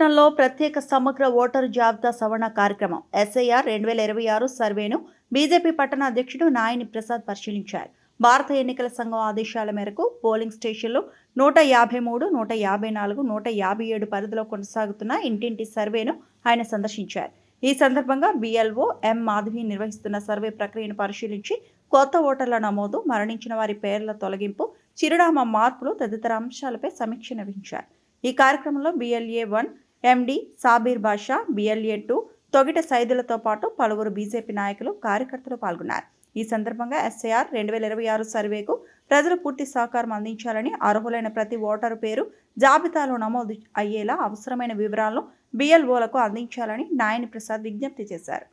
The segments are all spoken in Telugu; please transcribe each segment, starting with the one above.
పట్టణంలో ప్రత్యేక సమగ్ర ఓటరు జాబితా సవరణ కార్యక్రమం ఎస్ఐఆర్ 2026 సర్వేను బీజేపీ పట్టణ అధ్యక్షుడు నాయని ప్రసాద్ పరిశీలించారు. భారత ఎన్నికల సంఘం ఆదేశాల మేరకు పోలింగ్ స్టేషన్లు 153, 154, 157 పరిధిలో కొనసాగుతున్న ఇంటింటి సర్వేను ఆయన సందర్శించారు. ఈ సందర్భంగా BLO M మాధవి నిర్వహిస్తున్న సర్వే ప్రక్రియను పరిశీలించి కొత్త ఓటర్ల నమోదు, మరణించిన వారి పేర్ల తొలగింపు, చిరునామా మార్పులు తదితర అంశాలపై సమీక్ష నిర్వహించారు. ఈ కార్యక్రమంలో BLA-1 MD సాబీర్ బాషా, BLA-2 తొగిట సైదులతో పాటు పలువురు బీజేపీ నాయకులు, కార్యకర్తలు పాల్గొన్నారు. ఈ సందర్భంగా SIR 2026 సర్వేకు ప్రజలు పూర్తి సహకారం అందించాలని, అర్హులైన ప్రతి ఓటరు పేరు జాబితాలో నమోదు అయ్యేలా అవసరమైన వివరాలను BLOలకు అందించాలని నాయని ప్రసాద్ విజ్ఞప్తి చేశారు.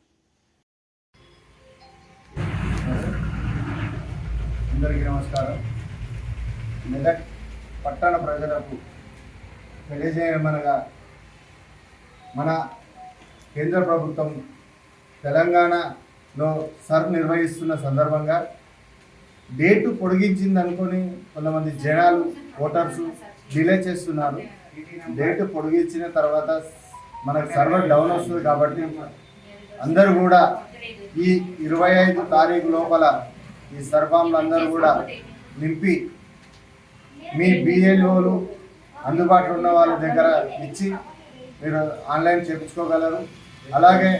అందరికీ నమస్కారం. మెదక్ పట్టణ ప్రజలకు తెలియజేయమనగా, మన కేంద్ర ప్రభుత్వం తెలంగాణలో సర్ నిర్వహిస్తున్న సందర్భంగా డేటు పొడిగించింది అనుకొని కొంతమంది జనాలు ఓటర్స్ డిలే చేస్తున్నారు. డేటు పొడిగించిన తర్వాత మనకు సర్వర్ డౌన్ వస్తుంది కాబట్టి అందరూ కూడా ఈ 25 తారీఖు లోపల ఈ సర్ఫామ్లు అందరూ కూడా నింపి మీ BLOలు అందుబాటులో ఉన్న వాళ్ళ దగ్గర ఇచ్చి మీరు ఆన్లైన్ చేయించుకోగలరు. అలాగే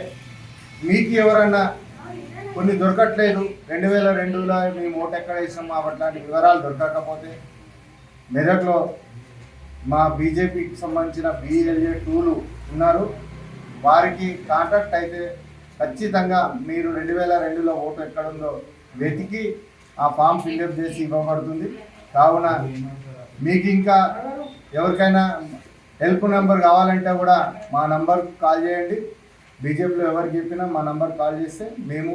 మీకు ఎవరన్నా కొన్ని దొరకట్లేదు, 2002లో మేము ఓటు ఎక్కడ వేసాం అట్లాంటి వివరాలు దొరకకపోతే మెదక్లో మా బీజేపీకి సంబంధించిన BLA-2లు ఉన్నారు. వారికి కాంటాక్ట్ అయితే ఖచ్చితంగా మీరు 2002లో ఓటు ఎక్కడుందో వెతికి ఆ ఫామ్ ఫిల్అప్ చేసి ఇవ్వబడుతుంది. కావున మీకు ఇంకా ఎవరికైనా హెల్ప్ నెంబర్ కావాలంటే కూడా మా నంబర్కి కాల్ చేయండి. బీజేపీలో ఎవరికి చెప్పినా మా నంబర్ కాల్ చేస్తే మేము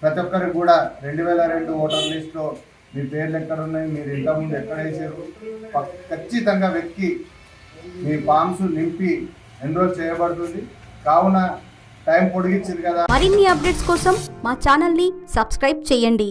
ప్రతి ఒక్కరికి కూడా 2002 ఓటర్ లిస్ట్లో మీ పేర్లు ఎక్కడ ఉన్నాయి, మీరు ఇంతకుముందు ఎక్కడ వేసారు ఖచ్చితంగా వెతికి మీ ఫామ్స్ నింపి ఎన్రోల్ చేయబడుతుంది. కావున టైం పొడిగించింది కదా. మరిన్ని అప్డేట్స్ కోసం మా ఛానల్ని సబ్స్క్రైబ్ చేయండి.